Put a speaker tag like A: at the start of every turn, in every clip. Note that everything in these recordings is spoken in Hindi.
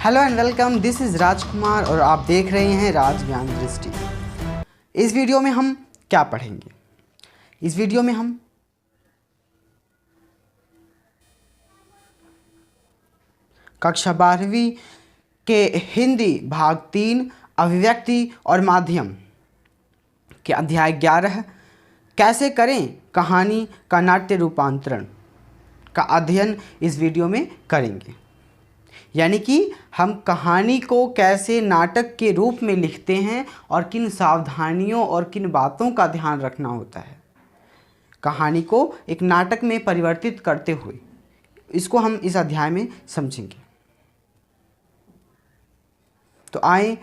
A: Hello and welcome, this is Rajkumar और आप देख रहे हैं राज ज्ञान दृष्टि। इस वीडियो में हम क्या पढ़ेंगे? इस वीडियो में हम कक्षा 12वीं के हिंदी भाग 3 अभिव्यक्ति और माध्यम के अध्याय 11 कैसे करें कहानी का नाट्य रूपांतरण का अध्ययन इस वीडियो में करेंगे। यानी कि हम कहानी को कैसे नाटक के रूप में लिखते हैं और किन सावधानियों और किन बातों का ध्यान रखना होता है कहानी को एक नाटक में परिवर्तित करते हुए, इसको हम इस अध्याय में समझेंगे। तो आए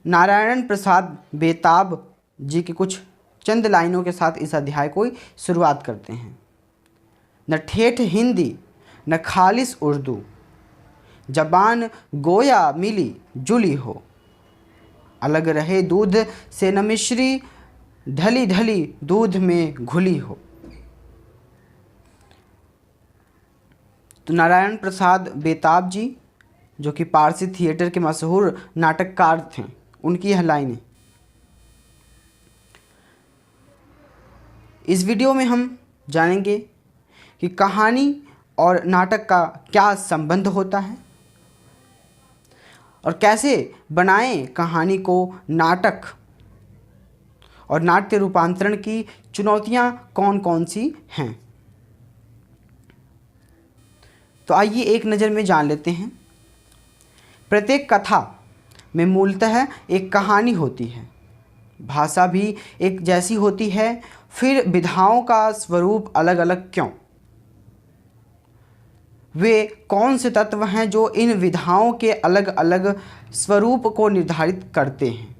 A: नारायण प्रसाद बेताब जी की कुछ चंद लाइनों के साथ इस अध्याय को शुरुआत करते हैं। न ठेठ हिंदी न खालिस उर्दू, जबान गोया मिली जुली हो, अलग रहे दूध से न मिश्री, ढली ढली दूध में घुली हो। तो नारायण प्रसाद बेताब जी जो कि पारसी थिएटर के मशहूर नाटककार थे, उनकी यह लाइनें। इस वीडियो में हम जानेंगे कि कहानी और नाटक का क्या संबंध होता है और कैसे बनाएं कहानी को नाटक, और नाट्य रूपांतरण की चुनौतियां कौन कौन सी हैं। तो आइए एक नज़र में जान लेते हैं। प्रत्येक कथा में मूलतः एक कहानी होती है, भाषा भी एक जैसी होती है, फिर विधाओं का स्वरूप अलग अलग क्यों? वे कौन से तत्व हैं जो इन विधाओं के अलग अलग स्वरूप को निर्धारित करते हैं?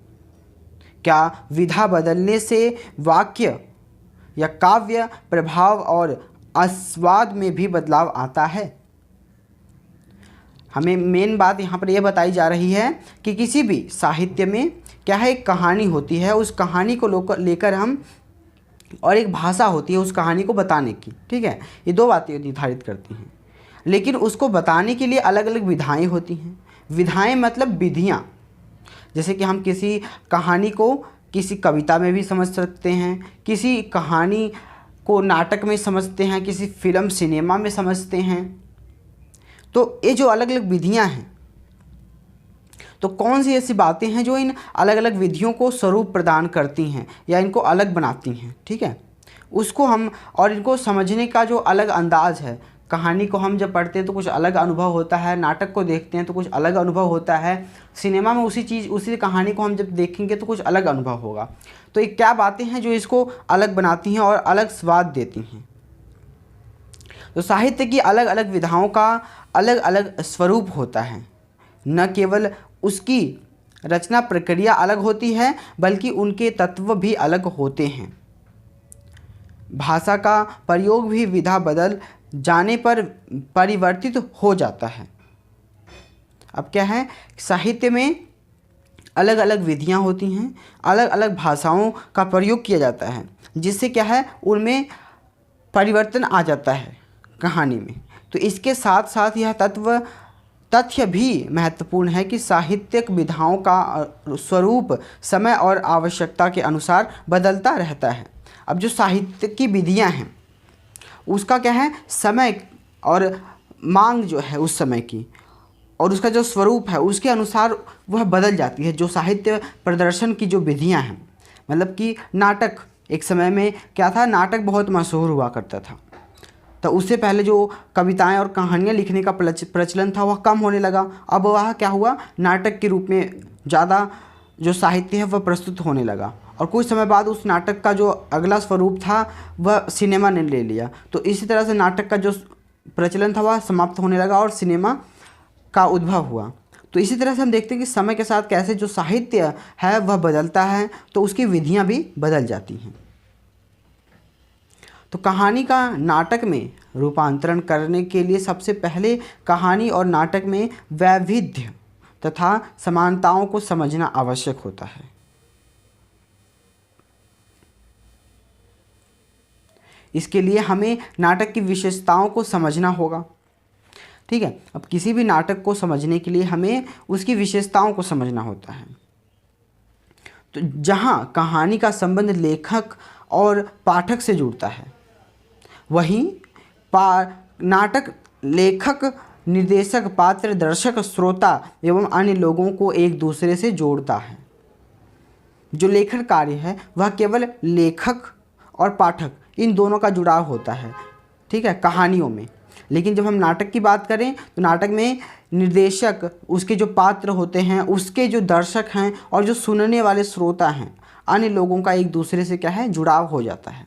A: क्या विधा बदलने से वाक्य या काव्य प्रभाव और आस्वाद में भी बदलाव आता है? हमें मेन बात यहाँ पर यह बताई जा रही है कि किसी भी साहित्य में क्या है, एक कहानी होती है, उस कहानी को लेकर हम, और एक भाषा होती है उस कहानी को बताने की। ठीक है, ये दो बातें निर्धारित करती हैं, लेकिन उसको बताने के लिए अलग अलग विधाएं होती हैं। विधाएं मतलब विधियां। जैसे कि हम किसी कहानी को किसी कविता में भी समझ सकते हैं, किसी कहानी को नाटक में समझते हैं, किसी फिल्म सिनेमा में समझते हैं। तो ये जो अलग अलग विधियां हैं, तो कौन सी ऐसी बातें हैं जो इन अलग अलग विधियों को स्वरूप प्रदान करती हैं या इनको अलग बनाती हैं? ठीक है, उसको हम, और इनको समझने का जो अलग अंदाज है, कहानी को हम जब पढ़ते हैं तो कुछ अलग अनुभव होता है, नाटक को देखते हैं तो कुछ अलग अनुभव होता है, सिनेमा में उसी कहानी को हम जब देखेंगे तो कुछ अलग अनुभव होगा। तो ये क्या बातें हैं जो इसको अलग बनाती हैं और अलग स्वाद देती हैं? तो साहित्य की अलग अलग विधाओं का अलग अलग स्वरूप होता है। न केवल उसकी रचना प्रक्रिया अलग होती है, बल्कि उनके तत्व भी अलग होते हैं। भाषा का प्रयोग भी विधा बदल जाने पर परिवर्तित हो जाता है। अब क्या है, साहित्य में अलग अलग विधियां होती हैं, अलग अलग भाषाओं का प्रयोग किया जाता है, जिससे क्या है, उनमें परिवर्तन आ जाता है कहानी में। तो इसके साथ साथ यह तथ्य भी महत्वपूर्ण है कि साहित्यिक विधाओं का स्वरूप समय और आवश्यकता के अनुसार बदलता रहता है। अब जो साहित्य की विधियां हैं उसका क्या है, समय और मांग जो है उस समय की, और उसका जो स्वरूप है उसके अनुसार वह बदल जाती है। जो साहित्य प्रदर्शन की जो विधियां हैं, मतलब कि नाटक, एक समय में क्या था, नाटक बहुत मशहूर हुआ करता था। तो उससे पहले जो कविताएं और कहानियां लिखने का प्रचलन था वह कम होने लगा। अब वह क्या हुआ, नाटक के रूप में ज़्यादा जो साहित्य है वह प्रस्तुत होने लगा, और कुछ समय बाद उस नाटक का जो अगला स्वरूप था वह सिनेमा ने ले लिया। तो इसी तरह से नाटक का जो प्रचलन था वह समाप्त होने लगा और सिनेमा का उद्भव हुआ। तो इसी तरह से हम देखते हैं कि समय के साथ कैसे जो साहित्य है वह बदलता है, तो उसकी विधियाँ भी बदल जाती हैं। तो कहानी का नाटक में रूपांतरण करने के लिए सबसे पहले कहानी और नाटक में वैविध्य तथा समानताओं को समझना आवश्यक होता है। इसके लिए हमें नाटक की विशेषताओं को समझना होगा। ठीक है। अब किसी भी नाटक को समझने के लिए हमें उसकी विशेषताओं को समझना होता है। तो जहाँ कहानी का संबंध लेखक और पाठक से जुड़ता है, वहीं नाटक लेखक, निर्देशक, पात्र, दर्शक, श्रोता एवं अन्य लोगों को एक दूसरे से जोड़ता है। जो लेखन कार्य है वह केवल लेखक और पाठक इन दोनों का जुड़ाव होता है, ठीक है, कहानियों में। लेकिन जब हम नाटक की बात करें तो नाटक में निर्देशक, उसके जो पात्र होते हैं, उसके जो दर्शक हैं और जो सुनने वाले श्रोता हैं, अन्य लोगों का एक दूसरे से क्या है, जुड़ाव हो जाता है।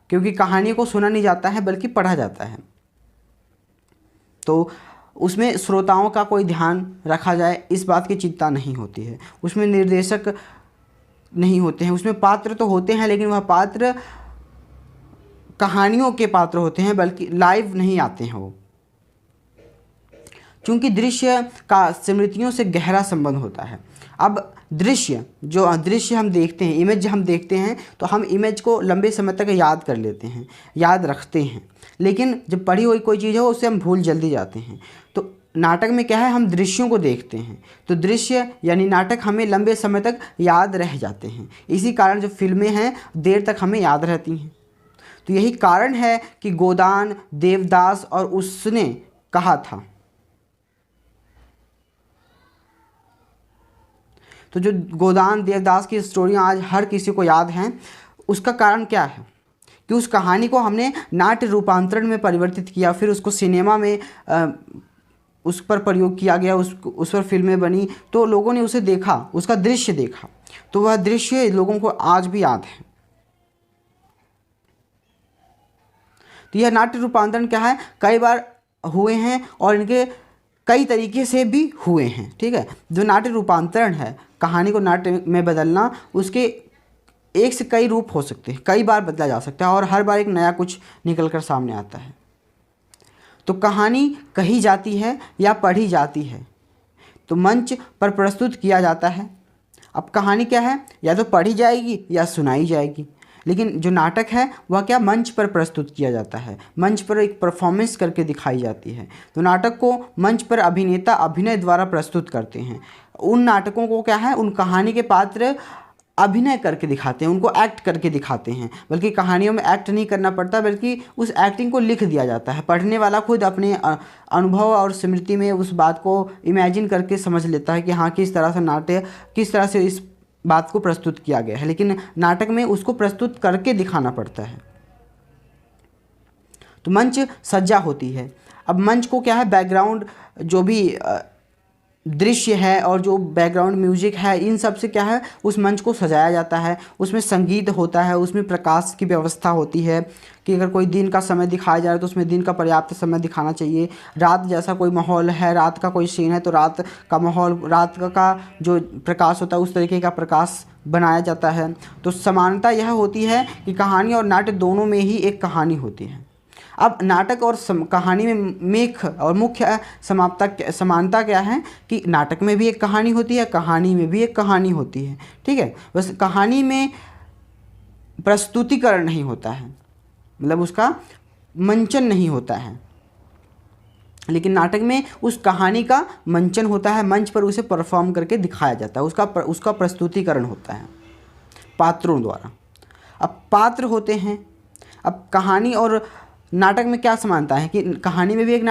A: क्योंकि कहानी को सुना नहीं जाता है बल्कि पढ़ा जाता है, तो उसमें श्रोताओं का कोई ध्यान रखा जाए इस बात की चिंता नहीं होती है। उसमें निर्देशक नहीं होते हैं, उसमें पात्र तो होते हैं लेकिन वह पात्र कहानियों के पात्र होते हैं, बल्कि लाइव नहीं आते हैं वो। क्योंकि दृश्य का स्मृतियों से गहरा संबंध होता है। अब जो दृश्य हम देखते हैं, इमेज हम देखते हैं, तो हम इमेज को लंबे समय तक याद कर लेते हैं, याद रखते हैं। लेकिन जब पढ़ी हुई कोई चीज़ हो उसे हम भूल जल्दी जाते हैं। तो नाटक में क्या है, हम दृश्यों को देखते हैं, तो दृश्य यानी नाटक हमें लंबे समय तक याद रह जाते हैं। इसी कारण जो फिल्में हैं देर तक हमें याद रहती हैं। तो यही कारण है कि गोदान, देवदास और उसने कहा था। तो जो गोदान, देवदास की स्टोरियाँ आज हर किसी को याद हैं, उसका कारण क्या है कि उस कहानी को हमने नाट्य रूपांतरण में परिवर्तित किया, फिर उसको सिनेमा में उस पर प्रयोग किया गया, उस पर फिल्में बनी, तो लोगों ने उसे देखा, उसका दृश्य देखा, तो वह दृश्य लोगों को आज भी याद है। तो यह नाट्य रूपांतरण क्या है, कई बार हुए हैं और इनके कई तरीके से भी हुए हैं, ठीक है। जो नाट्य रूपांतरण है, कहानी को नाट्य में बदलना, उसके एक से कई रूप हो सकते हैं, कई बार बदला जा सकता है और हर बार एक नया कुछ निकल कर सामने आता है। तो कहानी कही जाती है या पढ़ी जाती है, तो मंच पर प्रस्तुत किया जाता है। अब कहानी क्या है, या तो पढ़ी जाएगी या सुनाई जाएगी, लेकिन जो नाटक है वह क्या, मंच पर प्रस्तुत किया जाता है, मंच पर एक परफॉर्मेंस करके दिखाई जाती है। तो नाटक को मंच पर अभिनेता अभिनय द्वारा प्रस्तुत करते हैं। उन नाटकों को क्या है, उन कहानी के पात्र अभिनय करके दिखाते हैं, उनको एक्ट करके दिखाते हैं। बल्कि कहानियों में एक्ट नहीं करना पड़ता, बल्कि उस एक्टिंग को लिख दिया जाता है। पढ़ने वाला खुद अपने अनुभव और स्मृति में उस बात को इमेजिन करके समझ लेता है कि हाँ, किस तरह से नाट्य, किस तरह से इस बात को प्रस्तुत किया गया है। लेकिन नाटक में उसको प्रस्तुत करके दिखाना पड़ता है। तो मंच सज्जा होती है। अब मंच को क्या है, बैकग्राउंड जो भी दृश्य है और जो बैकग्राउंड म्यूजिक है, इन सब से क्या है, उस मंच को सजाया जाता है। उसमें संगीत होता है, उसमें प्रकाश की व्यवस्था होती है कि अगर कोई दिन का समय दिखाया जा रहा है तो उसमें दिन का पर्याप्त समय दिखाना चाहिए। रात जैसा कोई माहौल है, रात का कोई सीन है, तो रात का माहौल, रात का जो प्रकाश होता है उस तरीके का प्रकाश बनाया जाता है। तो समानता यह होती है कि कहानी और नाट्य दोनों में ही एक कहानी होती है। अब नाटक और कहानी में मेख और मुख्य समानता क्या है कि नाटक में भी एक कहानी होती है, कहानी में भी एक कहानी होती है, ठीक है। बस कहानी में प्रस्तुतिकरण नहीं होता है, मतलब उसका मंचन नहीं होता है, लेकिन नाटक में उस कहानी का मंचन होता है, मंच पर उसे परफॉर्म करके दिखाया जाता है, उसका प्रस्तुतिकरण होता है पात्रों द्वारा। अब पात्र होते हैं। अब कहानी और नाटक में क्या समानता है कि कहानी में भी एक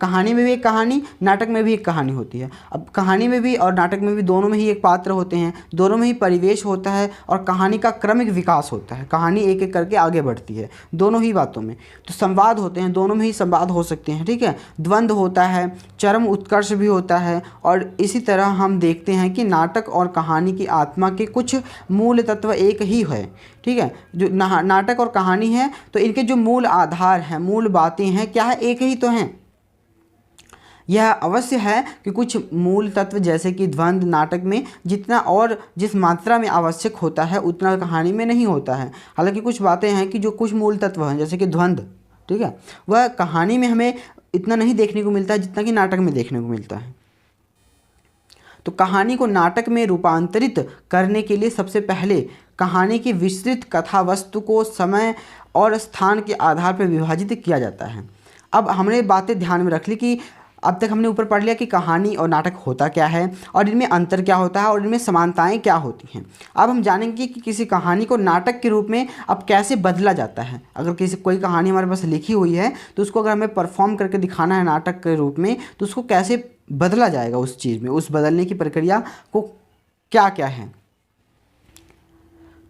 A: कहानी में भी एक कहानी, नाटक में भी एक कहानी होती है। अब कहानी में भी और नाटक में भी दोनों में ही एक पात्र होते हैं, दोनों में ही परिवेश होता है और कहानी का क्रमिक विकास होता है, कहानी एक एक करके आगे बढ़ती है दोनों ही बातों में। तो संवाद होते हैं, दोनों में ही संवाद हो सकते हैं, ठीक है। द्वंद्व होता है, चरम उत्कर्ष भी होता है। और इसी तरह हम देखते हैं कि नाटक और कहानी की आत्मा के कुछ मूल तत्व एक ही है, ठीक है। जो नाटक और कहानी है तो इनके जो मूल आधार हैं, मूल बातें हैं, क्या है, एक ही तो हैं। यह अवश्य है कि कुछ मूल तत्व जैसे कि द्वंद्व नाटक में जितना और जिस मात्रा में आवश्यक होता है उतना कहानी में नहीं होता है। हालांकि कुछ बातें हैं कि जो कुछ मूल तत्व हैं जैसे कि द्वंद्व, ठीक है, वह कहानी में हमें इतना नहीं देखने को मिलता है जितना कि नाटक में देखने को मिलता है। तो कहानी को नाटक में रूपांतरित करने के लिए सबसे पहले कहानी की विस्तृत कथा वस्तु को समय और स्थान के आधार पर विभाजित किया जाता है। अब हमने बातें ध्यान में रख ली कि अब तक हमने ऊपर पढ़ लिया कि कहानी और नाटक होता क्या है और इनमें अंतर क्या होता है और इनमें समानताएं क्या होती हैं। अब हम जानेंगे कि किसी कहानी को नाटक के रूप में अब कैसे बदला जाता है। अगर कोई कहानी हमारे पास लिखी हुई है तो उसको अगर हमें परफॉर्म करके दिखाना है नाटक के रूप में तो उसको कैसे बदला जाएगा, उस चीज़ में उस बदलने की प्रक्रिया को क्या क्या है।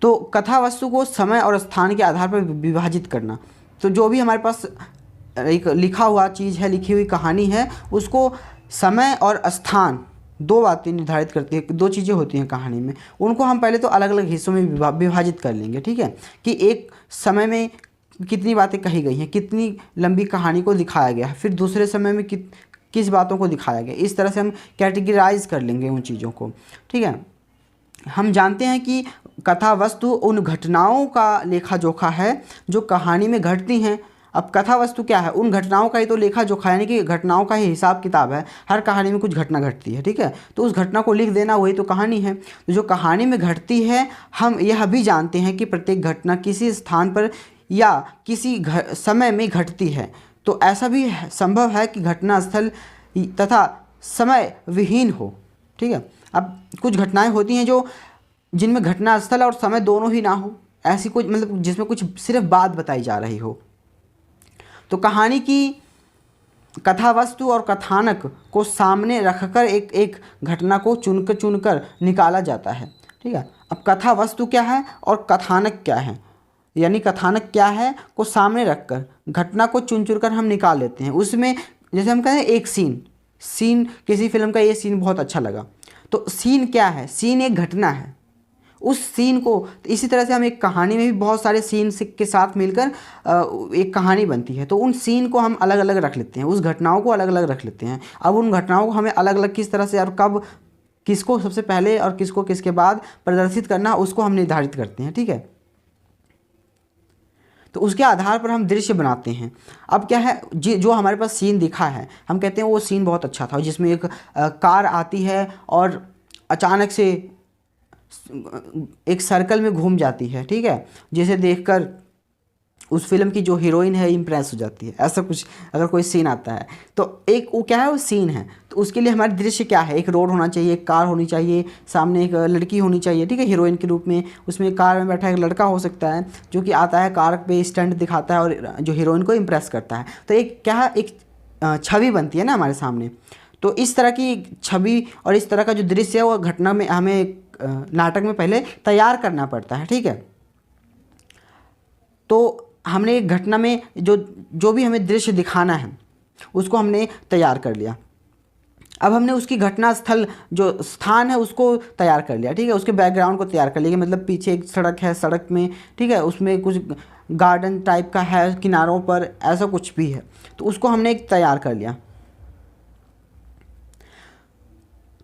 A: तो कथा वस्तु को समय और स्थान के आधार पर विभाजित करना। तो जो भी हमारे पास एक लिखा हुआ चीज़ है, लिखी हुई कहानी है, उसको समय और स्थान दो बातें निर्धारित करती है, दो चीज़ें होती हैं कहानी में, उनको हम पहले तो अलग अलग हिस्सों में विभाजित कर लेंगे। ठीक है, कि एक समय में कितनी बातें कही गई हैं, कितनी लंबी कहानी को दिखाया गया है, फिर दूसरे समय में किस बातों को दिखाया गया। इस तरह से हम कैटेगराइज कर लेंगे उन चीज़ों को। ठीक है, हम जानते हैं कि कथा वस्तु उन घटनाओं का लेखा जोखा है जो कहानी में घटती हैं। अब कथा वस्तु क्या है? उन घटनाओं का ही तो लेखा जोखा, यानी कि घटनाओं का ही हिसाब किताब है। हर कहानी में कुछ घटना घटती है, ठीक है, तो उस घटना को लिख देना वही तो कहानी है। तो जो कहानी में घटती है, हम यह भी जानते हैं कि प्रत्येक घटना किसी स्थान पर या किसी समय में घटती है। तो ऐसा भी संभव है कि घटना स्थल तथा समय विहीन हो। ठीक है, अब कुछ घटनाएं होती हैं जो जिनमें घटना स्थल और समय दोनों ही ना हो, ऐसी कुछ मतलब जिसमें कुछ सिर्फ बात बताई जा रही हो। तो कहानी की कथा वस्तु और कथानक को सामने रखकर एक एक घटना को चुनकर निकाला जाता है। ठीक है, अब कथा वस्तु क्या है और कथानक क्या है, यानी कथानक क्या है को सामने रखकर घटना को चुनकर हम निकाल लेते हैं। उसमें जैसे हम कहें एक सीन किसी फिल्म का ये सीन बहुत अच्छा लगा, तो सीन क्या है? सीन एक घटना है। उस सीन को इसी तरह से हम एक कहानी में भी बहुत सारे सीन के साथ मिलकर एक कहानी बनती है। तो उन सीन को हम अलग अलग रख लेते हैं, उस घटनाओं को अलग अलग रख लेते हैं। अब उन घटनाओं को हमें अलग अलग किस तरह से और कब किसको सबसे पहले और किसको किसके बाद प्रदर्शित करना, उसको हम निर्धारित करते हैं। ठीक है, तो उसके आधार पर हम दृश्य बनाते हैं। अब क्या है, जो हमारे पास सीन दिखा है, हम कहते हैं वो सीन बहुत अच्छा था, जिसमें एक कार आती है और अचानक से एक सर्कल में घूम जाती है। ठीक है, जिसे देखकर उस फिल्म की जो हीरोइन है इम्प्रेस हो जाती है। ऐसा कुछ अगर कोई सीन आता है तो एक वो क्या है, वो सीन है। तो उसके लिए हमारे दृश्य क्या है? एक रोड होना चाहिए, एक कार होनी चाहिए, सामने एक लड़की होनी चाहिए। ठीक है, हीरोइन के रूप में उसमें कार में बैठा एक लड़का हो सकता है जो कि आता है, कार पे स्टंट दिखाता है और जो हीरोइन को इम्प्रेस करता है। तो एक क्या है, एक छवि बनती है ना हमारे सामने। तो इस तरह की छवि और इस तरह का जो दृश्य है वो घटना में हमें नाटक में पहले तैयार करना पड़ता है। ठीक है, तो हमने एक घटना में जो भी हमें दृश्य दिखाना है उसको हमने तैयार कर लिया। अब हमने उसकी घटना स्थल जो स्थान है उसको तैयार कर लिया। ठीक है, उसके बैकग्राउंड को तैयार कर लिया, मतलब पीछे एक सड़क है, सड़क में ठीक है उसमें कुछ गार्डन टाइप का है किनारों पर, ऐसा कुछ भी है, तो उसको हमने एक तैयार कर लिया।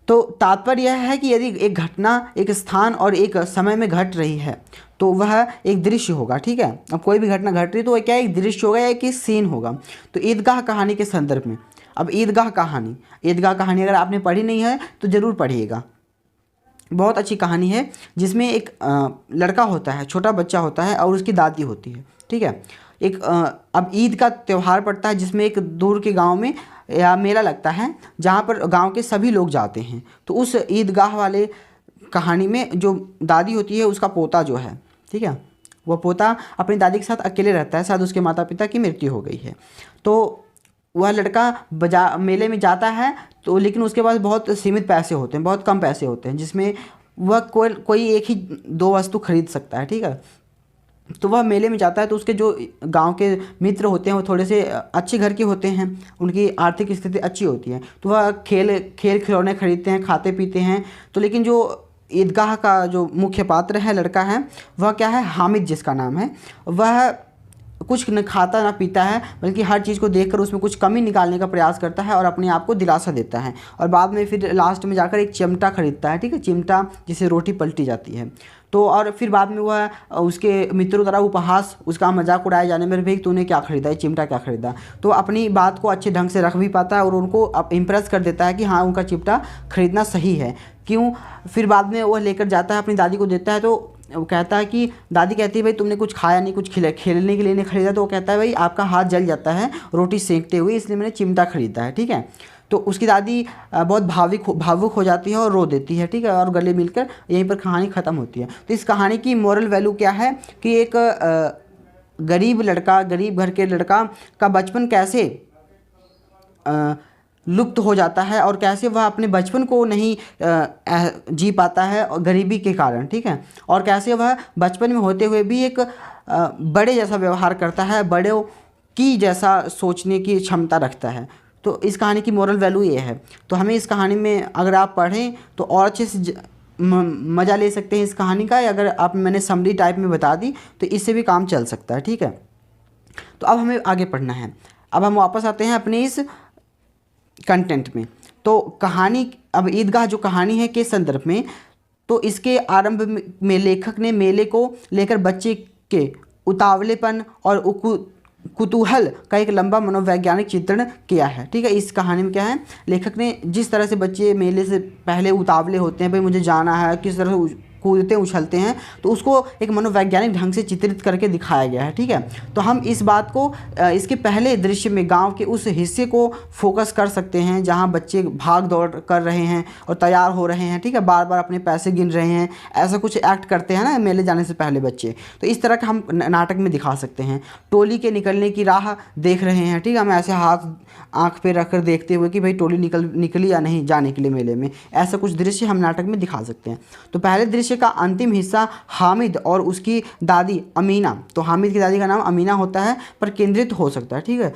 A: तो तात्पर्य यह है कि यदि एक घटना एक स्थान और एक समय में घट रही है तो वह एक दृश्य होगा। ठीक है, अब कोई भी घटना घट रही है तो वह क्या एक दृश्य होगा या एक सीन होगा। तो ईदगाह कहानी के संदर्भ में, अब ईदगाह कहानी अगर आपने पढ़ी नहीं है तो ज़रूर पढ़िएगा। बहुत अच्छी कहानी है जिसमें एक लड़का होता है, छोटा बच्चा होता है और उसकी दादी होती है। ठीक है, एक अब ईद का त्यौहार पड़ता है जिसमें एक दूर के गांव में या मेला लगता है जहां पर गांव के सभी लोग जाते हैं। तो उस ईदगाह वाले कहानी में जो दादी होती है उसका पोता जो है, ठीक है, वह पोता अपनी दादी के साथ अकेले रहता है, शायद उसके माता पिता की मृत्यु हो गई है। तो वह लड़का मेले में जाता है तो लेकिन उसके पास बहुत सीमित पैसे होते हैं, बहुत कम पैसे होते हैं, जिसमें वह कोई एक ही दो वस्तु खरीद सकता है। ठीक है, तो वह मेले में जाता है तो उसके जो गांव के मित्र होते हैं वो थोड़े से अच्छे घर के होते हैं, उनकी आर्थिक स्थिति अच्छी होती है, तो वह खेल खिलौने खरीदते हैं, खाते पीते हैं। तो लेकिन जो ईदगाह का जो मुख्य पात्र है लड़का है वह क्या है, हामिद जिसका नाम है, वह कुछ न खाता ना पीता है बल्कि हर चीज़ को देखकर उसमें कुछ कमी निकालने का प्रयास करता है और अपने आप को दिलासा देता है। और बाद में फिर लास्ट में जाकर एक चिमटा खरीदता है। ठीक है, चिमटा जिसे रोटी पलटी जाती है। तो और फिर बाद में वह उसके मित्रों द्वारा उपहास, उसका मजाक उड़ाए जाने में, भाई तूने क्या खरीदा है, चिमटा क्या खरीदा, तो अपनी बात को अच्छे ढंग से रख भी पाता है और उनको इम्प्रेस कर देता है कि हाँ उनका चिमटा खरीदना सही है। क्यों? फिर बाद में वह लेकर जाता है अपनी दादी को देता है तो वो कहता है कि दादी कहती है भाई तुमने कुछ खाया नहीं, कुछ खेलने के लिए नहीं खरीदा, तो वो कहता है भाई आपका हाथ जल जाता है रोटी सेंकते हुए, इसलिए मैंने चिमटा खरीदा है, ठीक है। तो उसकी दादी बहुत भावुक हो जाती है और रो देती है, ठीक है, और गले मिलकर यहीं पर कहानी ख़त्म होती है। तो इस कहानी की मोरल वैल्यू क्या है कि एक गरीब घर के लड़का का बचपन कैसे लुप्त हो जाता है और कैसे वह अपने बचपन को नहीं जी पाता है गरीबी के कारण, ठीक है, और कैसे वह बचपन में होते हुए भी एक बड़े जैसा व्यवहार करता है, बड़ों की जैसा सोचने की क्षमता रखता है। तो इस कहानी की मोरल वैल्यू ये है। तो हमें इस कहानी में अगर आप पढ़ें तो और अच्छे से मज़ा ले सकते हैं इस कहानी का। अगर आप मैंने समरी टाइप में बता दी तो इससे भी काम चल सकता है, ठीक है। तो अब हमें आगे पढ़ना है। अब हम वापस आते हैं अपने इस कंटेंट में। तो कहानी, अब ईदगाह जो कहानी है के संदर्भ में, तो इसके आरंभ में लेखक ने मेले को लेकर बच्चे के उतावलेपन और कुतूहल का एक लंबा मनोवैज्ञानिक चित्रण किया है, ठीक है। इस कहानी में क्या है, लेखक ने जिस तरह से बच्चे मेले से पहले उतावले होते हैं, भाई मुझे जाना है, किस तरह से कूदते उछलते हैं, तो उसको एक मनोवैज्ञानिक ढंग से चित्रित करके दिखाया गया है, ठीक है। तो हम इस बात को इसके पहले दृश्य में गांव के उस हिस्से को फोकस कर सकते हैं जहां बच्चे भाग दौड़ कर रहे हैं और तैयार हो रहे हैं, ठीक है, बार बार अपने पैसे गिन रहे हैं, ऐसा कुछ एक्ट करते हैं ना मेले जाने से पहले बच्चे। तो इस तरह का हम नाटक में दिखा सकते हैं। टोली के निकलने की राह देख रहे हैं, ठीक है, हम ऐसे हाथ आँख पे रखकर देखते हुए कि भाई टोली निकली या नहीं जाने के लिए मेले में, ऐसा कुछ दृश्य हम नाटक में दिखा सकते हैं। तो पहले दृश्य का अंतिम हिस्सा हामिद और उसकी दादी अमीना, तो हामिद की दादी का नाम अमीना होता है, पर केंद्रित हो सकता है, ठीक है।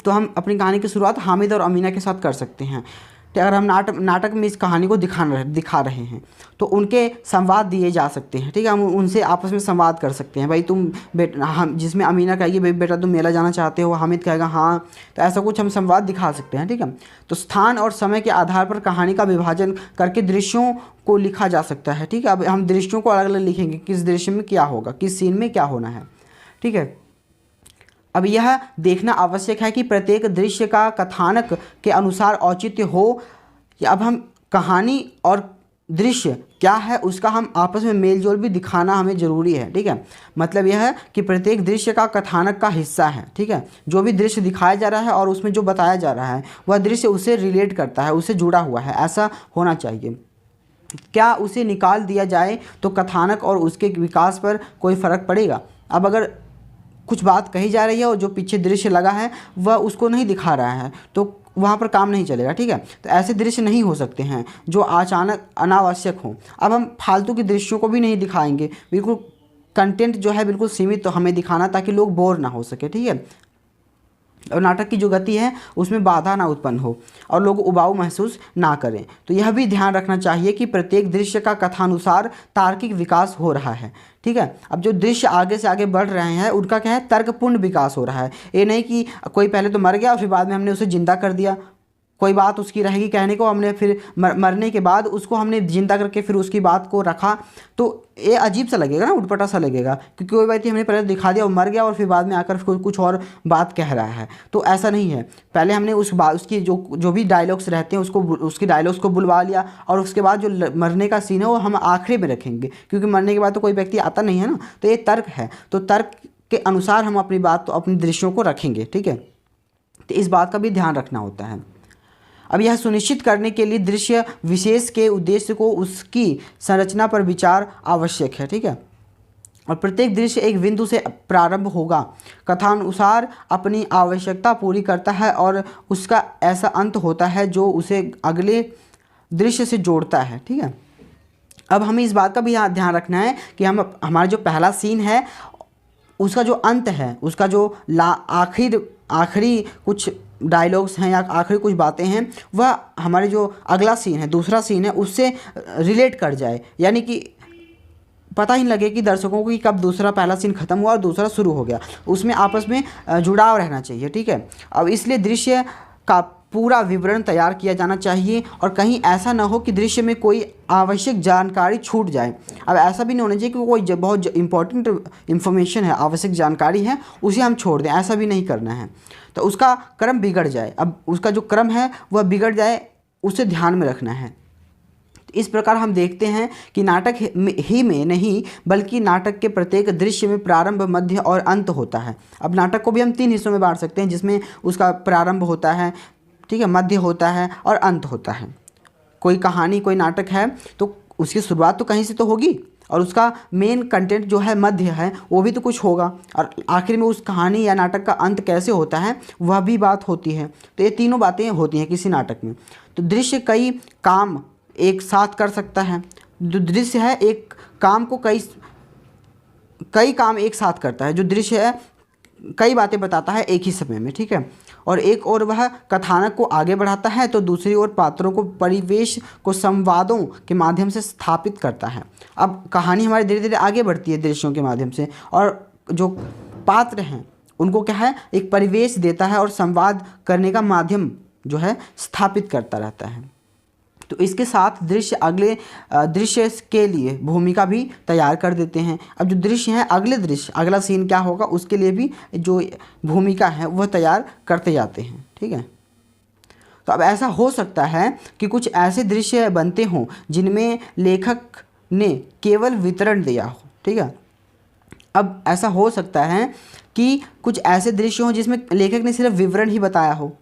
A: तो हम अपनी कहानी की शुरुआत हामिद और अमीना के साथ कर सकते हैं। अगर हम नाटक में इस कहानी को दिखा रहे हैं तो उनके संवाद दिए जा सकते हैं, ठीक है, हम उनसे आपस में संवाद कर सकते हैं। भाई तुम हम जिसमें अमीना कहेगी भाई बेटा तुम मेला जाना चाहते हो, हामिद कहेगा हाँ, तो ऐसा कुछ हम संवाद दिखा सकते हैं, ठीक है। तो स्थान और समय के आधार पर कहानी का विभाजन करके दृश्यों को लिखा जा सकता है, ठीक है। अब हम दृश्यों को अलग अलग लिखेंगे, किस दृश्य में क्या होगा, किस सीन में क्या होना है, ठीक है। अब यह देखना आवश्यक है कि प्रत्येक दृश्य का कथानक के अनुसार औचित्य हो। अब हम कहानी और दृश्य क्या है उसका हम आपस में मेल जोल भी दिखाना हमें ज़रूरी है, ठीक है। मतलब यह है कि प्रत्येक दृश्य का कथानक का हिस्सा है, ठीक है। जो भी दृश्य दिखाया जा रहा है और उसमें जो बताया जा रहा है वह दृश्य उससे रिलेट करता है, उससे जुड़ा हुआ है, ऐसा होना चाहिए। क्या उसे निकाल दिया जाए तो कथानक और उसके विकास पर कोई फ़र्क पड़ेगा। अब अगर कुछ बात कही जा रही है और जो पीछे दृश्य लगा है वह उसको नहीं दिखा रहा है तो वहाँ पर काम नहीं चलेगा, ठीक है। तो ऐसे दृश्य नहीं हो सकते हैं जो अचानक अनावश्यक हों। अब हम फालतू के दृश्यों को भी नहीं दिखाएंगे, बिल्कुल कंटेंट जो है बिल्कुल सीमित तो हमें दिखाना ताकि लोग बोर ना हो सके, ठीक है। और नाटक की जो गति है उसमें बाधा ना उत्पन्न हो और लोग उबाऊ महसूस ना करें। तो यह भी ध्यान रखना चाहिए कि प्रत्येक दृश्य का कथानुसार तार्किक विकास हो रहा है, ठीक है। अब जो दृश्य आगे से आगे बढ़ रहे हैं उनका क्या है, तर्कपूर्ण विकास हो रहा है। ये नहीं कि कोई पहले तो मर गया और फिर बाद में हमने उसे जिंदा कर दिया, कोई बात उसकी रहेगी कहने को, हमने फिर मरने के बाद उसको हमने जिंदा करके फिर उसकी बात को रखा, तो ये अजीब सा लगेगा ना, उटपटा सा लगेगा, क्योंकि कोई बात ही हमने पहले दिखा दिया और मर गया और फिर बाद में आकर कुछ और बात कह रहा है। तो ऐसा नहीं है, पहले हमने उसकी जो भी डायलॉग्स रहते हैं उसकी डायलॉग्स को बुलवा लिया और उसके बाद जो मरने का सीन है वो हम आखिरी में रखेंगे, क्योंकि मरने के बाद तो कोई व्यक्ति आता नहीं है ना। तो ये तर्क है, तो तर्क के अनुसार हम अपनी बात तो अपने दृश्यों को रखेंगे, ठीक है। तो इस बात का भी ध्यान रखना होता है। अब यह सुनिश्चित करने के लिए दृश्य विशेष के उद्देश्य को उसकी संरचना पर विचार आवश्यक है, ठीक है। और प्रत्येक दृश्य एक बिंदु से प्रारंभ होगा, कथानुसार अपनी आवश्यकता पूरी करता है और उसका ऐसा अंत होता है जो उसे अगले दृश्य से जोड़ता है, ठीक है। अब हमें इस बात का भी ध्यान रखना है कि हमारा जो पहला सीन है उसका जो अंत है, उसका जो आखिरी कुछ डायलॉग्स हैं या आखिरी कुछ बातें हैं वह हमारे जो अगला सीन है, दूसरा सीन है, उससे रिलेट कर जाए, यानी कि पता ही लगे कि दर्शकों को कि कब पहला सीन खत्म हुआ और दूसरा शुरू हो गया, उसमें आपस में जुड़ाव रहना चाहिए, ठीक है। अब इसलिए दृश्य का पूरा विवरण तैयार किया जाना चाहिए और कहीं ऐसा ना हो कि दृश्य में कोई आवश्यक जानकारी छूट जाए। अब ऐसा भी नहीं होना चाहिए कि कोई बहुत इंपॉर्टेंट इन्फॉर्मेशन है, आवश्यक जानकारी है, उसे हम छोड़ दें, ऐसा भी नहीं करना है। तो उसका क्रम बिगड़ जाए, अब उसका जो क्रम है वह बिगड़ जाए, उसे ध्यान में रखना है। इस प्रकार हम देखते हैं कि नाटक ही में नहीं बल्कि नाटक के प्रत्येक दृश्य में प्रारंभ, मध्य और अंत होता है। अब नाटक को भी हम 3 हिस्सों में बांट सकते हैं, जिसमें उसका प्रारंभ होता है, ठीक है, मध्य होता है और अंत होता है। कोई कहानी, कोई नाटक है तो उसकी शुरुआत तो कहीं से तो होगी और उसका मेन कंटेंट जो है मध्य है वो भी तो कुछ होगा, और आखिर में उस कहानी या नाटक का अंत कैसे होता है वह भी बात होती है। तो ये तीनों बातें होती हैं किसी नाटक में। तो दृश्य कई काम एक साथ कर सकता है। जो दृश्य है एक काम को कई काम एक साथ करता है। जो दृश्य है कई बातें बताता है एक ही समय में, ठीक है। और एक और वह कथानक को आगे बढ़ाता है तो दूसरी ओर पात्रों को, परिवेश को संवादों के माध्यम से स्थापित करता है। अब कहानी हमारी धीरे धीरे आगे बढ़ती है दृश्यों के माध्यम से, और जो पात्र हैं उनको क्या है, एक परिवेश देता है और संवाद करने का माध्यम जो है स्थापित करता रहता है। तो इसके साथ दृश्य अगले दृश्य के लिए भूमिका भी तैयार कर देते हैं। अब जो दृश्य है, अगले दृश्य, अगला सीन क्या होगा उसके लिए भी जो भूमिका है वह तैयार करते जाते हैं, ठीक है। तो अब ऐसा हो सकता है कि कुछ ऐसे दृश्य बनते हों जिनमें लेखक ने केवल विवरण दिया हो, ठीक है। अब ऐसा हो सकता है कि कुछ ऐसे दृश्य हों जिसमें लेखक ने सिर्फ विवरण ही बताया हो,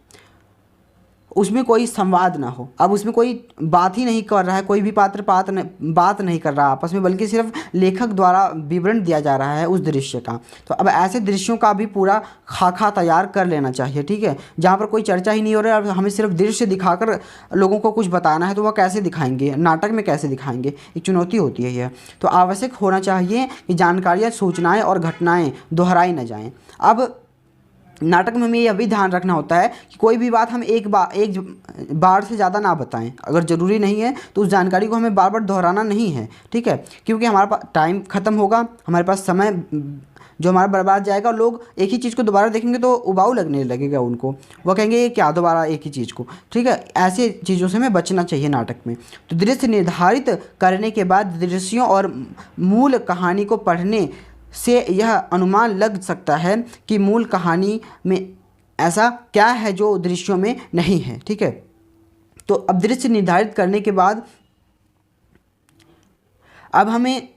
A: उसमें कोई संवाद ना हो। अब उसमें कोई बात ही नहीं कर रहा है, कोई भी पात्र बात नहीं कर रहा आपस में, बल्कि सिर्फ लेखक द्वारा विवरण दिया जा रहा है उस दृश्य का। तो अब ऐसे दृश्यों का भी पूरा खाका तैयार कर लेना चाहिए, ठीक है। जहाँ पर कोई चर्चा ही नहीं हो रहा है, हमें सिर्फ दृश्य दिखाकर लोगों को कुछ बताना है, तो वह कैसे दिखाएंगे, नाटक में कैसे दिखाएंगे, एक चुनौती होती है यह। तो आवश्यक होना चाहिए कि जानकारियाँ, सूचनाएँ और घटनाएँ दोहराई न जाएँ। अब नाटक में हमें यह भी ध्यान रखना होता है कि कोई भी बात हम एक बार से ज़्यादा ना बताएं। अगर ज़रूरी नहीं है तो उस जानकारी को हमें बार बार दोहराना नहीं है, ठीक है, क्योंकि हमारे पास टाइम ख़त्म होगा, हमारे पास समय जो हमारा बर्बाद जाएगा। लोग एक ही चीज़ को दोबारा देखेंगे तो उबाऊ लगने लगेगा उनको, वह कहेंगे ये क्या दोबारा एक ही चीज़ को, ठीक है। ऐसे चीज़ों से हमें बचना चाहिए नाटक में। तो दृश्य निर्धारित करने के बाद दृश्यों और मूल कहानी को पढ़ने से यह अनुमान लग सकता है कि मूल कहानी में ऐसा क्या है जो दृश्यों में नहीं है, ठीक है। तो अब दृश्य निर्धारित करने के बाद अब हमें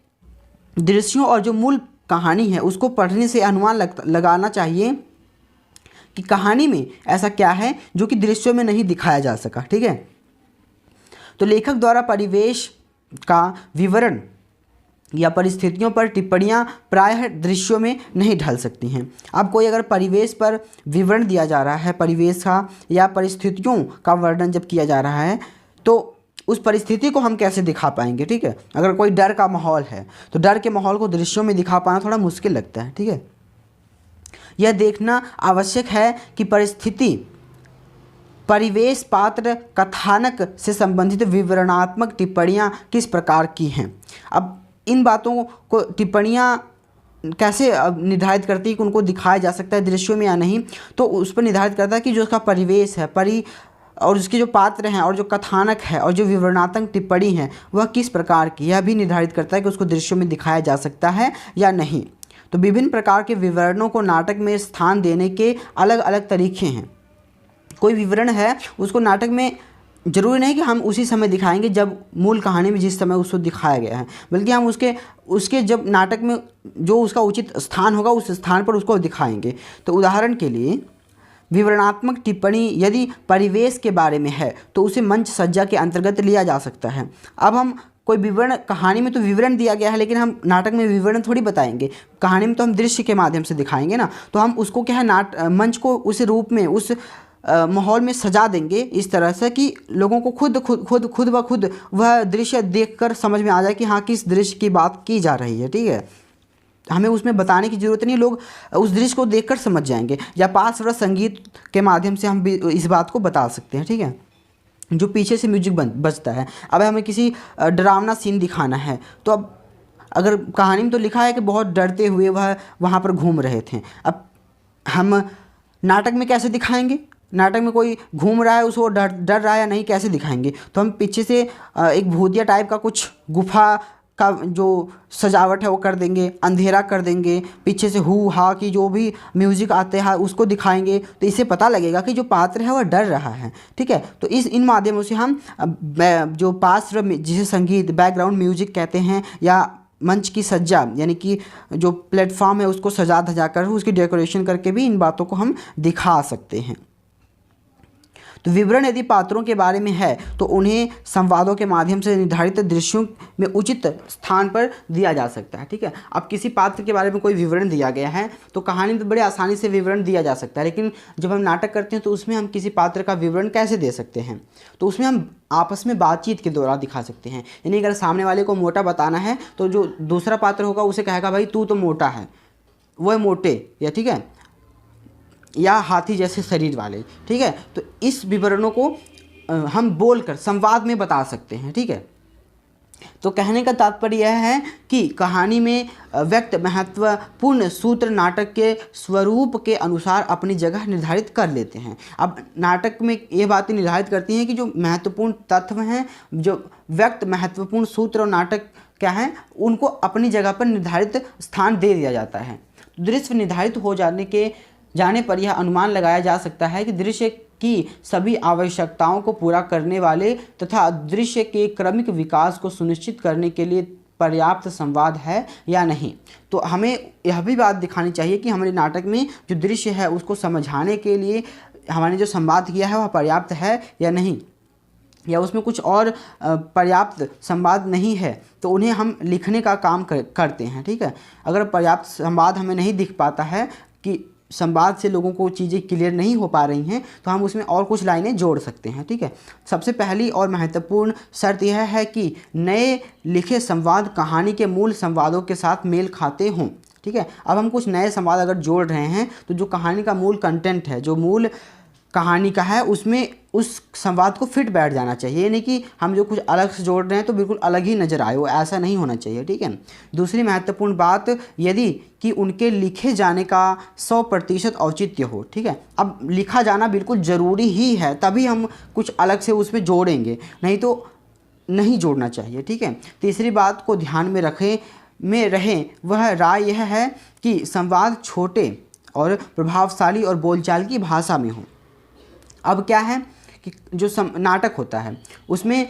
A: दृश्यों और जो मूल कहानी है उसको पढ़ने से अनुमान लगाना चाहिए कि कहानी में ऐसा क्या है जो कि दृश्यों में नहीं दिखाया जा सका, ठीक है। तो लेखक द्वारा परिवेश का विवरण या परिस्थितियों पर टिप्पणियां प्रायः दृश्यों में नहीं ढल सकती हैं। अब कोई अगर परिवेश पर विवरण दिया जा रहा है, परिवेश का या परिस्थितियों का वर्णन जब किया जा रहा है, तो उस परिस्थिति को हम कैसे दिखा पाएंगे, ठीक है। अगर कोई डर का माहौल है तो डर के माहौल को दृश्यों में दिखा पाना थोड़ा मुश्किल लगता है, ठीक है। यह देखना आवश्यक है कि परिस्थिति, परिवेश, पात्र, कथानक से संबंधित विवरणात्मक टिप्पणियाँ किस प्रकार की हैं। अब इन बातों को टिप्पणियाँ कैसे निर्धारित करती है कि उनको दिखाया जा सकता है दृश्यों में या नहीं, तो उस पर निर्धारित करता है कि जो उसका परिवेश है, और उसके जो पात्र हैं और जो कथानक है और जो विवरणात्मक टिप्पणी है वह किस प्रकार की, यह भी निर्धारित करता है कि उसको दृश्यों में दिखाया जा सकता है या नहीं। तो विभिन्न प्रकार के विवरणों को नाटक में स्थान देने के अलग अलग तरीके हैं। कोई विवरण है उसको नाटक में ज़रूरी नहीं कि हम उसी समय दिखाएंगे जब मूल कहानी में जिस समय उसको दिखाया गया है, बल्कि हम उसके जब नाटक में जो उसका उचित स्थान होगा उस स्थान पर उसको दिखाएंगे। तो उदाहरण के लिए विवरणात्मक टिप्पणी यदि परिवेश के बारे में है तो उसे मंच सज्जा के अंतर्गत लिया जा सकता है। अब हम कोई विवरण, कहानी में तो विवरण दिया गया है लेकिन हम नाटक में विवरण थोड़ी बताएंगे, कहानी में तो हम दृश्य के माध्यम से दिखाएंगे ना, तो हम उसको क्या है मंच को उस रूप में, उस माहौल में सजा देंगे इस तरह से कि लोगों को खुद ब खुद वह दृश्य देखकर समझ में आ जाए कि हाँ किस दृश्य की बात की जा रही है, ठीक है। हमें उसमें बताने की ज़रूरत नहीं, लोग उस दृश्य को देखकर समझ जाएंगे। या पार्श्व संगीत के माध्यम से हम भी इस बात को बता सकते हैं, ठीक है, जो पीछे से म्यूजिक बजता है। अब हमें किसी डरावना सीन दिखाना है तो अब अगर कहानी में तो लिखा है कि बहुत डरते हुए वह वहाँ पर घूम रहे थे, अब हम नाटक में कैसे दिखाएंगे, नाटक में कोई घूम रहा है उसको डर रहा है या नहीं कैसे दिखाएंगे। तो हम पीछे से एक भूतिया टाइप का कुछ गुफा का जो सजावट है वो कर देंगे, अंधेरा कर देंगे, पीछे से हु हा की जो भी म्यूजिक आते हैं उसको दिखाएंगे, तो इससे पता लगेगा कि जो पात्र है वह डर रहा है। ठीक है, तो इन माध्यमों से हम जो पात्र जिसे संगीत बैकग्राउंड म्यूजिक कहते हैं, या मंच की सज्जा यानी कि जो प्लेटफॉर्म है उसको सजा धजा कर उसकी डेकोरेशन करके भी इन बातों को हम दिखा सकते हैं। तो विवरण यदि पात्रों के बारे में है तो उन्हें संवादों के माध्यम से निर्धारित दृश्यों में उचित स्थान पर दिया जा सकता है। ठीक है, अब किसी पात्र के बारे में कोई विवरण दिया गया है तो कहानी में बड़े आसानी से विवरण दिया जा सकता है, लेकिन जब हम नाटक करते हैं तो उसमें हम किसी पात्र का विवरण कैसे दे सकते हैं, तो उसमें हम आपस में बातचीत के दौरान दिखा सकते हैं। यानी अगर सामने वाले को मोटा बताना है तो जो दूसरा पात्र होगा उसे कहेगा भाई तू तो मोटा है, वह मोटे, या ठीक है, या हाथी जैसे शरीर वाले। ठीक है, तो इस विवरणों को हम बोलकर संवाद में बता सकते हैं। ठीक है, तो कहने का तात्पर्य यह है कि कहानी में व्यक्त महत्वपूर्ण सूत्र नाटक के स्वरूप के अनुसार अपनी जगह निर्धारित कर लेते हैं। अब नाटक में ये बातें निर्धारित करती हैं कि जो महत्वपूर्ण तत्व हैं, जो व्यक्त महत्वपूर्ण सूत्र और नाटक क्या है, उनको अपनी जगह पर निर्धारित स्थान दे दिया जाता है। दृश्य निर्धारित हो जाने पर यह अनुमान लगाया जा सकता है कि दृश्य की सभी आवश्यकताओं को पूरा करने वाले तथा दृश्य के क्रमिक विकास को सुनिश्चित करने के लिए पर्याप्त संवाद है या नहीं। तो हमें यह भी बात दिखानी चाहिए कि हमारे नाटक में जो दृश्य है उसको समझाने के लिए हमारे जो संवाद किया है वह पर्याप्त है या नहीं, या उसमें कुछ और पर्याप्त संवाद नहीं है तो उन्हें हम लिखने का काम करते हैं। ठीक है, अगर पर्याप्त संवाद हमें नहीं दिख पाता है कि संवाद से लोगों को चीज़ें क्लियर नहीं हो पा रही हैं तो हम उसमें और कुछ लाइनें जोड़ सकते हैं। ठीक है, सबसे पहली और महत्वपूर्ण शर्त यह है कि नए लिखे संवाद कहानी के मूल संवादों के साथ मेल खाते हों। ठीक है, अब हम कुछ नए संवाद अगर जोड़ रहे हैं तो जो कहानी का मूल कंटेंट है, जो मूल कहानी का है, उसमें उस संवाद को फिट बैठ जाना चाहिए। यानी कि हम जो कुछ अलग से जोड़ रहे हैं तो बिल्कुल अलग ही नज़र आए, वो ऐसा नहीं होना चाहिए। ठीक है, दूसरी महत्वपूर्ण बात यदि कि उनके लिखे जाने का 100% औचित्य हो। ठीक है, अब लिखा जाना बिल्कुल ज़रूरी ही है, तभी हम कुछ अलग से उसमें जोड़ेंगे, नहीं तो नहीं जोड़ना चाहिए। ठीक है, तीसरी बात को ध्यान में रहें वह राय यह है कि संवाद छोटे और प्रभावशाली और बोलचाल की भाषा में हो। अब क्या है कि जो नाटक होता है उसमें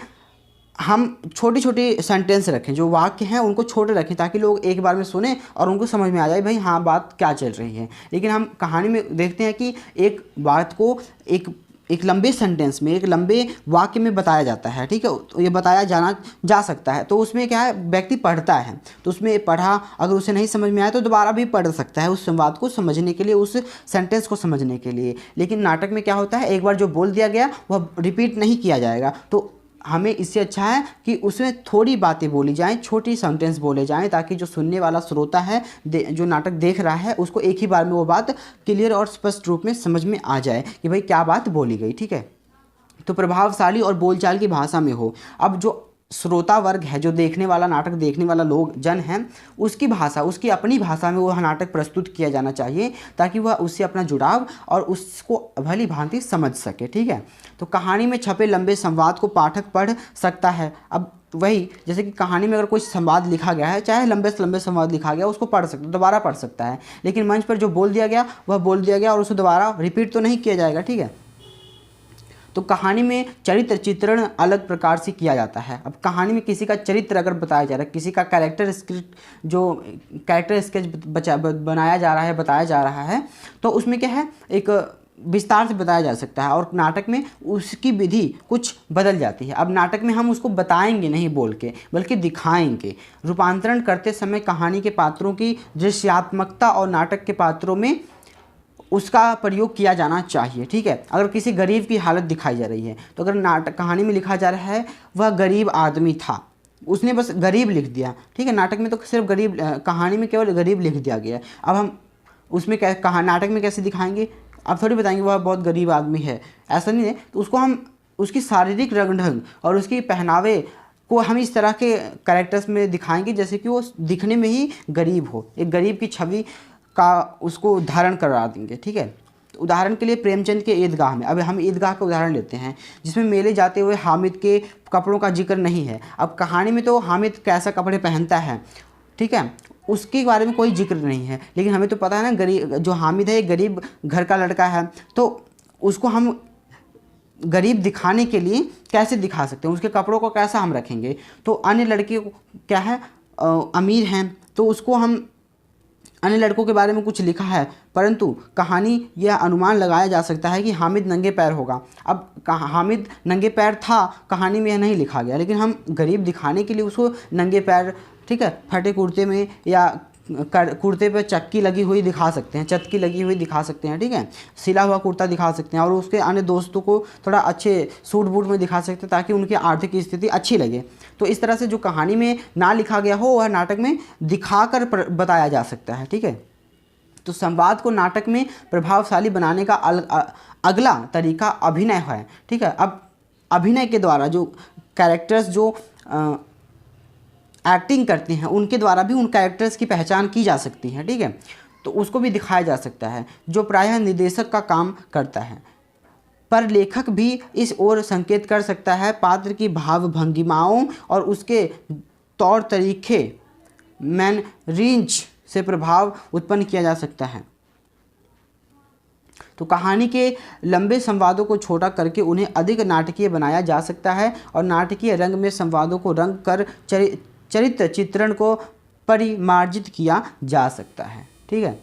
A: हम छोटी छोटी सेंटेंस रखें, जो वाक्य हैं उनको छोटे रखें ताकि लोग एक बार में सुने और उनको समझ में आ जाए भाई हाँ बात क्या चल रही है। लेकिन हम कहानी में देखते हैं कि एक बात को एक लंबे सेंटेंस में, एक लंबे वाक्य में बताया जाता है। ठीक है, तो ये बताया जा सकता है, तो उसमें क्या है, व्यक्ति पढ़ता है तो उसमें पढ़ा, अगर उसे नहीं समझ में आया तो दोबारा भी पढ़ सकता है उस संवाद को समझने के लिए, उस सेंटेंस को समझने के लिए। लेकिन नाटक में क्या होता है, एक बार जो बोल दिया गया वह रिपीट नहीं किया जाएगा, तो हमें इससे अच्छा है कि उसमें थोड़ी बातें बोली जाएं, छोटी सेंटेंस बोले जाएं, ताकि जो सुनने वाला श्रोता है, जो नाटक देख रहा है, उसको एक ही बार में वो बात क्लियर और स्पष्ट रूप में समझ में आ जाए कि भाई क्या बात बोली गई। ठीक है, तो प्रभावशाली और बोलचाल की भाषा में हो। अब जो श्रोता वर्ग है, जो देखने वाला, नाटक देखने वाला जन है, उसकी भाषा, उसकी अपनी भाषा में वह नाटक प्रस्तुत किया जाना चाहिए ताकि वह उससे अपना जुड़ाव और उसको भली भांति समझ सके। ठीक है, तो कहानी में छपे लंबे संवाद को पाठक पढ़ सकता है। अब वही जैसे कि कहानी में अगर कोई संवाद लिखा गया है, चाहे लंबे से लंबे संवाद लिखा गया, उसको पढ़ सकता, दोबारा पढ़ सकता है, लेकिन मंच पर जो बोल दिया गया वह बोल दिया गया और उसको दोबारा रिपीट तो नहीं किया जाएगा। ठीक है, तो कहानी में चरित्र चित्रण अलग प्रकार से किया जाता है। अब कहानी में किसी का चरित्र अगर बताया जा रहा है, किसी का कैरेक्टर स्केच बनाया जा रहा है, बताया जा रहा है, तो उसमें क्या है, एक विस्तार से बताया जा सकता है, और नाटक में उसकी विधि कुछ बदल जाती है। अब नाटक में हम उसको बताएंगे नहीं बोल के, बल्कि दिखाएंगे। रूपांतरण करते समय कहानी के पात्रों की दृश्यात्मकता और नाटक के पात्रों में उसका प्रयोग किया जाना चाहिए। ठीक है, अगर किसी गरीब की हालत दिखाई जा रही है तो अगर नाटक कहानी में लिखा जा रहा है वह गरीब आदमी था, उसने बस गरीब लिख दिया। ठीक है, नाटक में तो सिर्फ गरीब, कहानी में केवल गरीब लिख दिया गया। अब हम उसमें नाटक में कैसे दिखाएंगे, अब थोड़ी बताएंगे वह बहुत गरीब आदमी है, ऐसा नहीं है। तो उसको हम उसकी शारीरिक रंग ढंग और उसकी पहनावे को हम इस तरह के कैरेक्टर्स में दिखाएंगे जैसे कि वो दिखने में ही गरीब हो, एक गरीब की छवि का उसको धारण करा देंगे। ठीक है, उदाहरण के लिए प्रेमचंद के ईदगाह में, अब हम ईदगाह का उदाहरण लेते हैं जिसमें मेले जाते हुए हामिद के कपड़ों का जिक्र नहीं है। अब कहानी में तो हामिद कैसा कपड़े पहनता है, ठीक है, उसके बारे में कोई जिक्र नहीं है, लेकिन हमें तो पता है ना गरीब जो हामिद है एक गरीब घर का लड़का है, तो उसको हम गरीब दिखाने के लिए कैसे दिखा सकते हैं, उसके कपड़ों को कैसा हम रखेंगे। तो अन्य लड़के क्या है अमीर हैं, तो उसको हम अन्य लड़कों के बारे में कुछ लिखा है, परंतु कहानी यह अनुमान लगाया जा सकता है कि हामिद नंगे पैर होगा। अब हामिद नंगे पैर था, कहानी में यह नहीं लिखा गया, लेकिन हम गरीब दिखाने के लिए उसको नंगे पैर, ठीक है, फटे कुर्ते में या कुर्ते पे चक्की लगी हुई दिखा सकते हैं, चटकी लगी हुई दिखा सकते हैं, ठीक है, सिला हुआ कुर्ता दिखा सकते हैं, और उसके अन्य दोस्तों को थोड़ा अच्छे सूट बूट में दिखा सकते हैं ताकि उनकी आर्थिक स्थिति अच्छी लगे। तो इस तरह से जो कहानी में ना लिखा गया हो वह नाटक में दिखाकर बताया जा सकता है, ठीक है। तो संवाद को नाटक में प्रभावशाली बनाने का अगला तरीका अभिनय है, ठीक है। अब अभिनय के द्वारा जो कैरेक्टर्स जो एक्टिंग करते हैं उनके द्वारा भी उन कैरेक्टर्स की पहचान की जा सकती है, ठीक है, तो उसको भी दिखाया जा सकता है, जो प्रायः निर्देशक का काम करता है। पर लेखक भी इस ओर संकेत कर सकता है। पात्र की भाव भंगिमाओं और उसके तौर तरीके मैनरिंच से प्रभाव उत्पन्न किया जा सकता है। तो कहानी के लंबे संवादों को छोटा करके उन्हें अधिक नाटकीय बनाया जा सकता है और नाटकीय रंग में संवादों को रंग कर चरित्र चित्रण को परिमार्जित किया जा सकता है, ठीक है।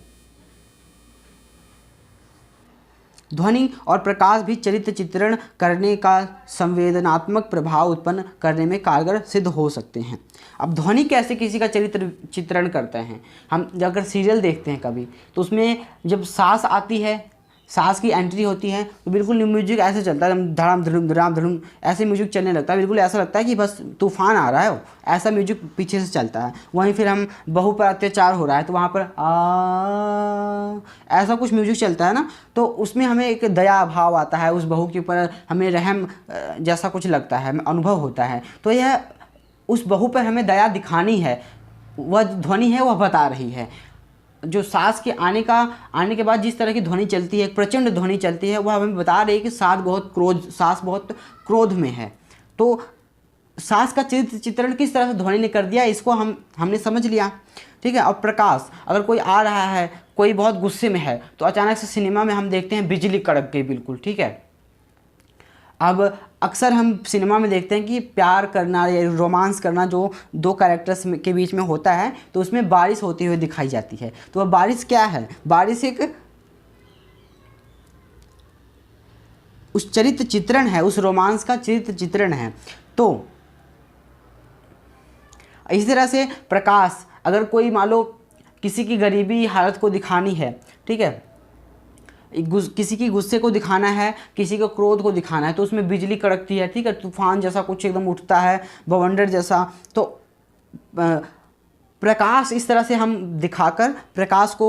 A: ध्वनि और प्रकाश भी चरित्र चित्रण करने का संवेदनात्मक प्रभाव उत्पन्न करने में कारगर सिद्ध हो सकते हैं। अब ध्वनि कैसे किसी का चरित्र चित्रण करते हैं, हम अगर सीरियल देखते हैं कभी तो उसमें जब सांस आती है, सांस की एंट्री होती है तो बिल्कुल म्यूजिक ऐसे चलता है, धड़ाम धड़ुम धड़ाम धड़ुम ऐसे म्यूजिक चलने लगता है, बिल्कुल ऐसा लगता है कि बस तूफान आ रहा है, ऐसा म्यूजिक पीछे से चलता है। वहीं फिर हम बहू पर अत्याचार हो रहा है तो वहाँ पर ऐसा कुछ म्यूजिक चलता है ना, तो उसमें हमें एक दया भाव आता है, उस बहू के ऊपर हमें रहम जैसा कुछ लगता है, अनुभव होता है। तो यह उस बहू पर हमें दया दिखानी है, वह ध्वनि है वह बता रही है। जो सांस के आने के बाद जिस तरह की ध्वनि चलती है, एक प्रचंड ध्वनि चलती है, वह हमें बता रही है कि सांस बहुत क्रोध में है। तो सांस का चित्रण किस तरह से ध्वनि ने कर दिया, इसको हमने समझ लिया, ठीक है। और प्रकाश, अगर कोई आ रहा है, कोई बहुत गुस्से में है, तो अचानक से सिनेमा में हम देखते हैं बिजली कड़क गई बिल्कुल, ठीक है। अब अक्सर हम सिनेमा में देखते हैं कि प्यार करना या रोमांस करना जो दो कैरेक्टर्स के बीच में होता है तो उसमें बारिश होती हुई दिखाई जाती है। तो वह बारिश क्या है, बारिश एक उस चरित्र चित्रण है, उस रोमांस का चरित्र चित्रण है। तो इस तरह से प्रकाश, अगर कोई मान लो किसी की गरीबी हालत को दिखानी है, ठीक है, किसी की गुस्से को दिखाना है, किसी को क्रोध को दिखाना है, तो उसमें बिजली कड़कती है, ठीक है, तूफान जैसा कुछ एकदम उठता है, बवंडर जैसा। तो प्रकाश इस तरह से हम दिखाकर प्रकाश को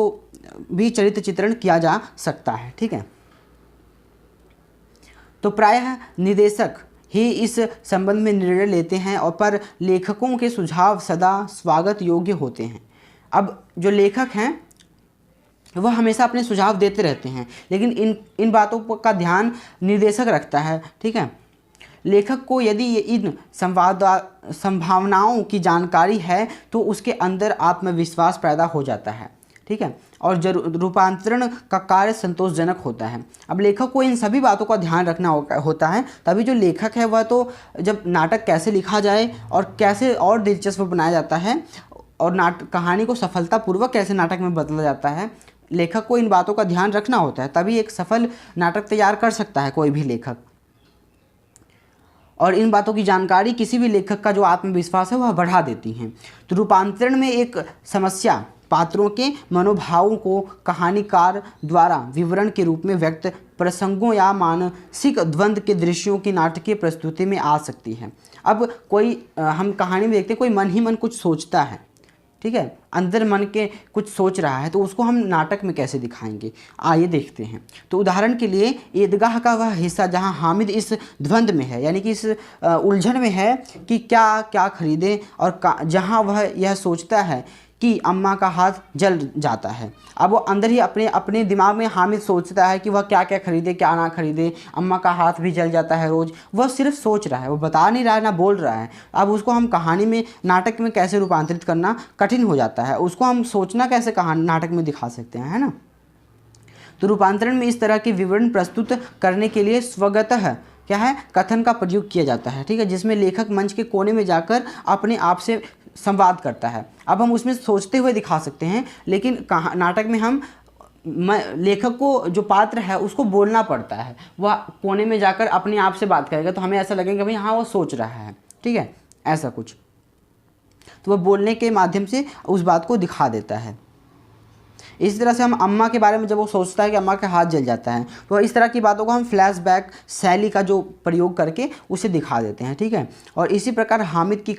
A: भी चरित्र चित्रण किया जा सकता है, ठीक है। तो प्रायः निर्देशक ही इस संबंध में निर्णय लेते हैं और पर लेखकों के सुझाव सदा स्वागत योग्य होते हैं। अब जो लेखक हैं वह हमेशा अपने सुझाव देते रहते हैं, लेकिन इन बातों का ध्यान निर्देशक रखता है, ठीक है। लेखक को यदि इन संभावनाओं की जानकारी है तो उसके अंदर आत्मविश्वास पैदा हो जाता है, ठीक है, और रूपांतरण का कार्य संतोषजनक होता है। अब लेखक को इन सभी बातों का ध्यान रखना होता है, तभी जो लेखक है वह तो जब नाटक कैसे लिखा जाए और कैसे और दिलचस्प बनाया जाता है और कहानी को सफलतापूर्वक कैसे नाटक में बदला जाता है, लेखक को इन बातों का ध्यान रखना होता है, तभी एक सफल नाटक तैयार कर सकता है कोई भी लेखक। और इन बातों की जानकारी किसी भी लेखक का जो आत्मविश्वास है वह बढ़ा देती हैं। तो रूपांतरण में एक समस्या पात्रों के मनोभावों को कहानीकार द्वारा विवरण के रूप में व्यक्त प्रसंगों या मानसिक द्वंद्व के दृश्यों की नाटकीय प्रस्तुति में आ सकती है। अब कोई हम कहानी में देखते हैं कोई मन ही मन कुछ सोचता है, ठीक है, अंदर मन के कुछ सोच रहा है, तो उसको हम नाटक में कैसे दिखाएंगे, आइए देखते हैं। तो उदाहरण के लिए ईदगाह का वह हिस्सा जहां हामिद इस द्वंद्व में है, यानी कि इस उलझन में है कि क्या क्या खरीदें, और जहां वह यह सोचता है कि अम्मा का हाथ जल जाता है। अब वो अंदर ही अपने अपने दिमाग में हामिद सोचता है कि वह क्या क्या खरीदे क्या ना खरीदे, अम्मा का हाथ भी जल जाता है रोज़। वह सिर्फ सोच रहा है, वो बता नहीं रहा है ना बोल रहा है। अब उसको हम कहानी में नाटक में कैसे रूपांतरित करना कठिन हो जाता है, उसको हम सोचना कैसे कहानी नाटक में दिखा सकते हैं, है ना। तो रूपांतरण में इस तरह के विवरण प्रस्तुत करने के लिए स्वगतः क्या है, कथन का प्रयोग किया जाता है, ठीक है, जिसमें लेखक मंच के कोने में जाकर अपने आप से संवाद करता है। अब हम उसमें सोचते हुए दिखा सकते हैं, लेकिन नाटक में हम लेखक को जो पात्र है उसको बोलना पड़ता है, वह कोने में जाकर अपने आप से बात करेगा, तो हमें ऐसा लगेगा भाई हाँ वो सोच रहा है, ठीक है, ऐसा कुछ। तो वह बोलने के माध्यम से उस बात को दिखा देता है। इसी तरह से हम अम्मा के बारे में जब वो सोचता है कि अम्मा का हाथ जल जाता है, तो इस तरह की बातों को हम फ्लैशबैक शैली का जो प्रयोग करके उसे दिखा देते हैं, ठीक है। और इसी प्रकार हामिद की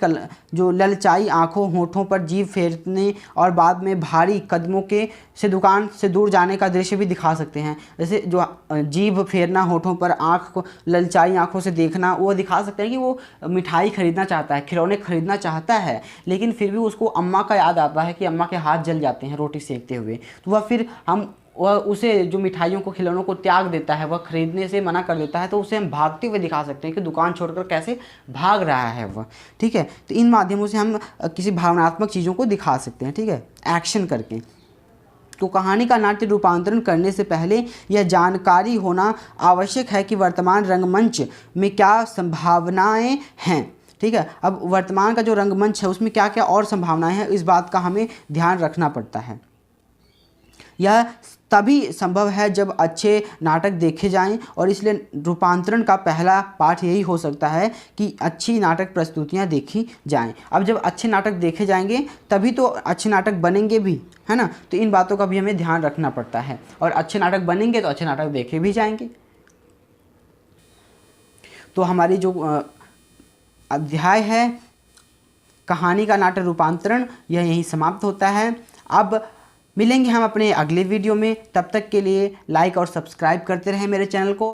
A: जो ललचाई आंखों होठों पर जीभ फेरने और बाद में भारी कदमों के से दुकान से दूर जाने का दृश्य भी दिखा सकते हैं। जैसे जो जीभ फेरना, होठों पर आँख को ललचाई आँखों से देखना, वो दिखा सकते हैं कि वो मिठाई खरीदना चाहता है, खिलौने खरीदना चाहता है, लेकिन फिर भी उसको अम्मा का याद आता है कि अम्मा के हाथ जल जाते हैं रोटी सेकते हुए। तो वह फिर वह उसे जो मिठाइयों को खिलौनों को त्याग देता है, वह खरीदने से मना कर देता है, तो उसे हम भागते हुए दिखा सकते हैं कि दुकान छोड़कर कैसे भाग रहा है वह, ठीक है। तो इन माध्यमों से हम किसी भावनात्मक चीज़ों को दिखा सकते हैं, ठीक है, एक्शन करके। तो कहानी का नाट्य रूपांतरण करने से पहले यह जानकारी होना आवश्यक है कि वर्तमान रंगमंच में क्या संभावनाएं हैं, ठीक है। अब वर्तमान का जो रंगमंच है उसमें क्या क्या और संभावनाएं हैं, इस बात का हमें ध्यान रखना पड़ता है। यह तभी संभव है जब अच्छे नाटक देखे जाएं, और इसलिए रूपांतरण का पहला पाठ यही हो सकता है कि अच्छी नाटक प्रस्तुतियां देखी जाएं। अब जब अच्छे नाटक देखे जाएंगे तभी तो अच्छे नाटक बनेंगे भी, है ना। तो इन बातों का भी हमें ध्यान रखना पड़ता है, और अच्छे नाटक बनेंगे तो अच्छे नाटक देखे भी जाएंगे। तो हमारी जो अध्याय है कहानी का नाटक रूपांतरण, यह यहीं समाप्त होता है। अब मिलेंगे हम अपने अगले वीडियो में, तब तक के लिए लाइक और सब्सक्राइब करते रहें मेरे चैनल को।